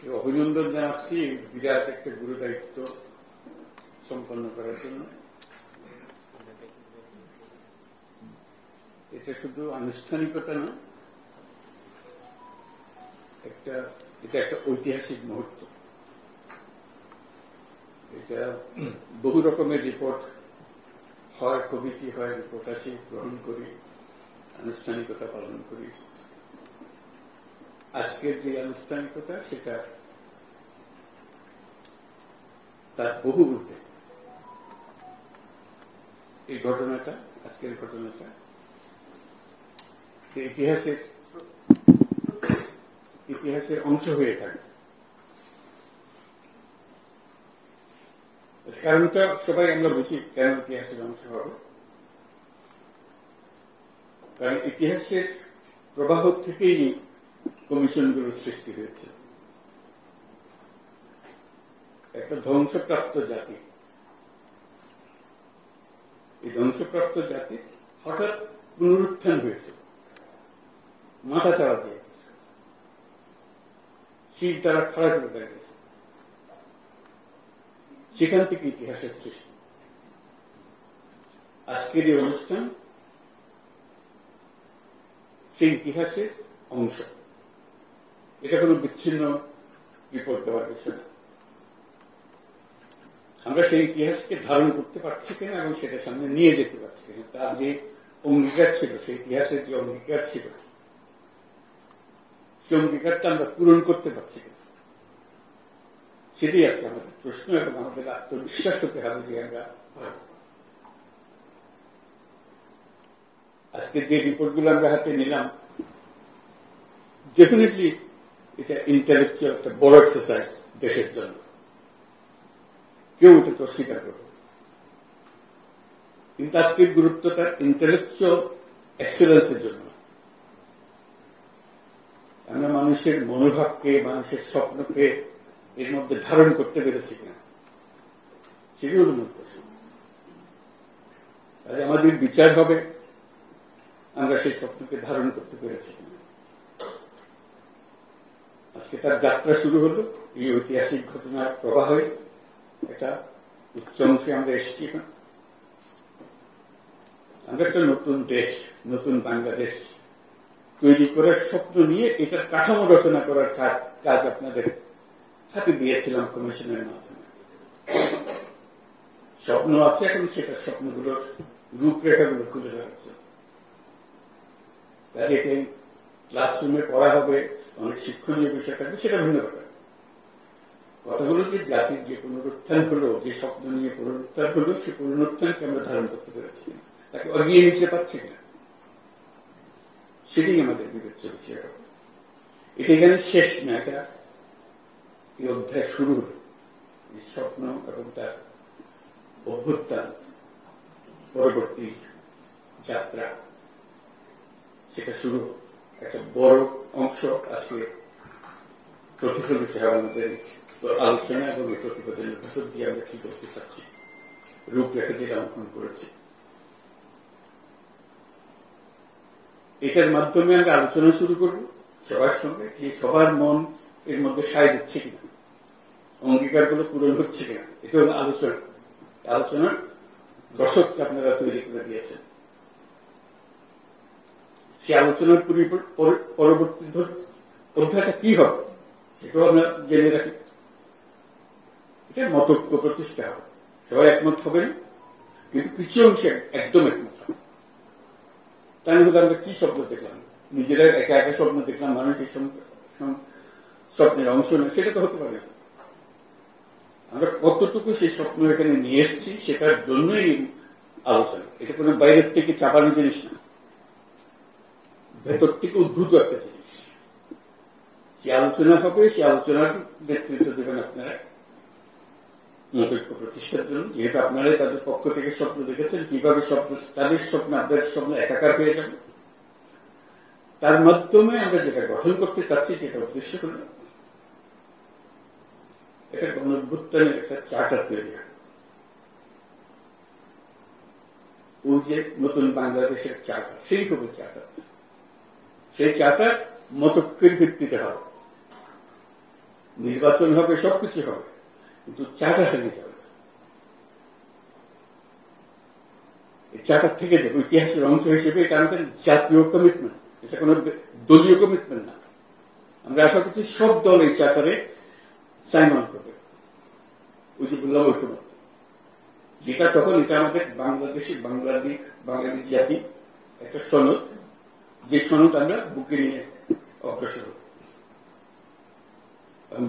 অভিনন্দন জানাচ্ছি বিরাট একটা গুরু দায়িত্ব সম্পন্ন করার জন্য। এটা শুধু আনুষ্ঠানিকতা না, এটা একটা ঐতিহাসিক মুহূর্ত। এটা বহু রকমের রিপোর্ট হয়, কমিটি হয়, রিপোর্ট আসি, গ্রহণ করি, আনুষ্ঠানিকতা পালন করি। আজকের যে আনুষ্ঠানিকতা সেটা তার বহু ঊর্ধ্বে। এই ঘটনাটা, আজকের ঘটনাটা ইতিহাসের অংশ হয়ে থাকে। কারণটা সবাই আমরা বুঝি কেন ইতিহাসের অংশ হবে। কারণ ইতিহাসের প্রবাহ থেকেই কমিশনগুলোর সৃষ্টি হয়েছে। একটা ধ্বংসপ্রাপ্ত জাতি, এই ধ্বংসপ্রাপ্ত জাতি হঠাৎ পুনরুত্থান হয়েছে, মাথা চাড়া দিয়ে শির দ্বারা খাড়া করে দাঁড়িয়েছে। সেখান থেকে ইতিহাসের সৃষ্টি। আজকের এই অনুষ্ঠান সেই ইতিহাসের অংশ। এটা কোনো বিচ্ছিন্ন রিপোর্ট দেওয়ার বিষয় না। আমরা সেই ইতিহাসকে ধারণ করতে পারছি কিনা এবং সেটা সামনে নিয়ে যেতে পারছি কিনা, তার যে অঙ্গীকার ছিল, সেই ইতিহাসের যে অঙ্গীকার ছিল, সেই অঙ্গীকারটা আমরা পূরণ করতে পারছি কিনা, সেটাই আজকে আমাদের প্রশ্ন। এবং আমাদের আত্মবিশ্বাস হতে হবে যে আমরা আজকে যে রিপোর্টগুলো আমরা হাতে নিলাম, ডেফিনেটলি এটা ইন্টেলেকচুয়াল একটা বড় এক্সারসাইজ দেশের জন্য। কেউ এটা তো স্বীকার করবে, কিন্তু আজকের গুরুত্ব তার ইন্টেলেকচুয়াল এক্সেলেন্সের জন্য। আমরা মানুষের মনোভাবকে, মানুষের স্বপ্নকে এর মধ্যে ধারণ করতে পেরেছি কিনা, সেটি হল মূল প্রশ্ন। তাহলে আমাদের বিচার হবে আমরা সেই স্বপ্নকে ধারণ করতে পেরেছি কিনা। আজকে তার যাত্রা শুরু হলো এই ঐতিহাসিক ঘটনার প্রবাহে। একটা উচ্চ অংশে আমরা এসেছি। আমরা একটা নতুন দেশ, নতুন বাংলাদেশ তৈরি করার স্বপ্ন নিয়ে এটার কাঠামো রচনা করার কাজ আপনাদের হাতে দিয়েছিলাম কমিশনের মাধ্যমে। স্বপ্ন আছে, এখন সেটা স্বপ্নগুলোর রূপরেখাগুলো খুলে ধরার জন্য। কাজে এটাই ক্লাসরুমে পড়া হবে, অনেক শিক্ষণীয় বিষয় থাকবে, সেটা ভিন্ন ব্যাপার। কথা হলো যে জাতির যে পুনরুত্থান হলো, যে স্বপ্ন নিয়ে পুনরুত্থান হলো, সেই পুনরুত্থানকে আমরা ধারণ করতে পেরেছি কিনা, তাকে এগিয়ে নিতে পারছি কিনা, সেটাই আমাদের বিবেচ্য বিষয় হবে। এটা এখানে শেষ না, এটা এই অধ্যায় শুরু হল। এই স্বপ্ন এবং তার অভ্যুত্থান পরবর্তী যাত্রা, সেটা শুরু একটা বড় অংশ আজকে প্রতিফলিত হয় আমাদের আলোচনা এবং এই প্রতিবেদনের ভেতর দিয়ে আমরা কি করতে চাচ্ছি, রূপরেখা যেটা অঙ্কন করেছি। এটার মাধ্যমে আমরা আলোচনা শুরু করব সবার সঙ্গে, যে সবার মন এর মধ্যে সায় দিচ্ছে কিনা, অঙ্গীকারগুলো পূরণ হচ্ছে কিনা। এটা হল আলোচনা। আলোচনার দর্শককে আপনারা তৈরি করে দিয়েছেন। সে আলোচনার পরবর্তী অধ্যায়টা কি হবে সেটাও আমরা জেনে রাখি। এটা মতৈক্য প্রতিষ্ঠা হবে, সবাই একমত হবেন, কিন্তু কিছু অংশে একদম একমত হবে। তাই হলে আমরা কি স্বপ্ন দেখলাম, নিজেরা একা একা স্বপ্ন দেখলাম, মানুষের স্বপ্নের অংশ নয়, সেটা তো হতে পারে না। আমরা কতটুকু সেই স্বপ্ন এখানে নিয়ে এসেছি সেটার জন্যই আলোচনা। এটা কোনো বাইরের থেকে চাপানো জিনিস না, ভেতর থেকে উদ্ভূত একটা জিনিস। যে আলোচনা হবে, সে আলোচনার নেতৃত্ব দেবেন আপনারা মতৈক্য প্রতিষ্ঠার জন্য। যেহেতু আপনারা তাদের পক্ষ থেকে স্বপ্ন দেখেছেন, কিভাবে স্বপ্ন, তাদের স্বপ্ন আপনাদের স্বপ্ন একাকার হয়ে যাবে, তার মাধ্যমে আমরা যেটা গঠন করতে চাচ্ছি, যেটা উদ্দেশ্য হল এটা গণঅভ্যুত্থানের একটা চার্টার তৈরি হয়। ওই যে নতুন বাংলাদেশের চার্টার, সেই হবে চার্টার। সেই চার্টার মতৈক্যের ভিত্তিতে হবে, নির্বাচন হবে, সবকিছু হবে, কিন্তু চার্টার থেকে যাবে। এই চার্টার থেকে যাবে ইতিহাসের অংশ হিসেবে। এটা আমাদের জাতীয় কমিটমেন্ট, এটা কোন দলীয় কমিটমেন্ট না। আমরা আশা করছি সব দল এই চার্টারে সাইন অন করবে। ওই যে বললাম ঐক্যমত, যেটা তখন এটা আমাদের বাংলাদেশ জাতি একটা সনদ, যে সনদ আমরা বুকে নিয়ে অগ্রসর হব।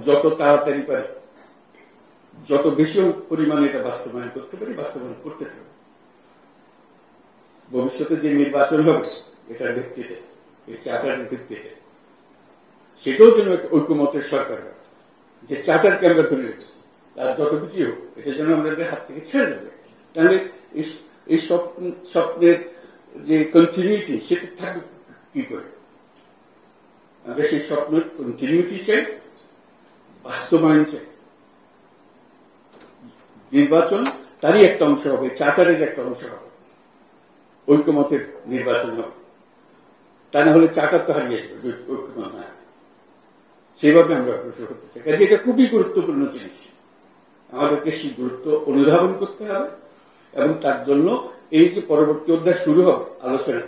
যত তাড়াতাড়ি পারি, যত বেশি পরিমাণে এটা বাস্তবায়ন করতে পারি, বাস্তবায়ন করতে থাকবে। ভবিষ্যতে যে নির্বাচন হবে এটার ভিত্তিতে, এই চার্টারের ভিত্তিতে, সেটাও যেন একটা ঐক্যমতের সরকার হয়, যে চার্টারকে আমরা ধরে রেখেছি, তার যত কিছু হোক এটা যেন আমাদের হাত থেকে ছেড়ে যাবে। তাহলে এই স্বপ্নের যে কন্টিনিউটি, সেটা থাকবে কি করে? আমরা সেই স্বপ্নের কন্টিনিউটি চাই, বাস্তবায়ন চাই। নির্বাচন তারই একটা অংশ হবে, চার্টারের একটা অংশ হবে, ঐক্যমতের নির্বাচন হবে। তা না হলে চার্টার তো হারিয়ে যাবে, ঐক্যমত না। সেভাবে আমরা অগ্রসর করতে চাই। কাজে এটা খুবই গুরুত্বপূর্ণ জিনিস, আমাদেরকে সেই গুরুত্ব অনুধাবন করতে হবে। এবং তার জন্য এই যে পরবর্তী অধ্যায় শুরু হবে আলোচনা,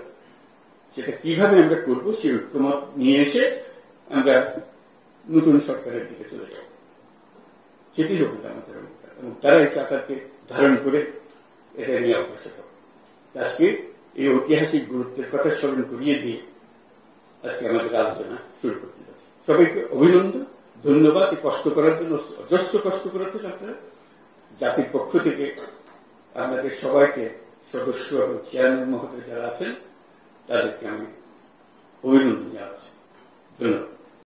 সেটা কিভাবে আমরা করবো, সেই ঐক্যমত নিয়ে এসে আমরা নতুন সরকারের দিকে চলে যাব, সেটি হবে আমাদের অধিকার। এবং তারা এই চার্টারকে ধারণ করে এটা নিয়ে অগ্রসর হবে। আজকে এই ঐতিহাসিক গুরুত্বের কথা স্মরণ করিয়ে দিয়ে আজকে আমাদের আলোচনা শুরু করতে যাচ্ছি। সবাইকে অভিনন্দন, ধন্যবাদ। কষ্ট করার জন্য অজস্র কষ্ট করেছেন আপনারা। জাতির পক্ষ থেকে আপনাদের সবাইকে, সদস্য এবং চেয়ারম্যান মহোদয় যারা আছেন, তাদেরকে আমি অভিনন্দন জানাচ্ছি। ধন্যবাদ।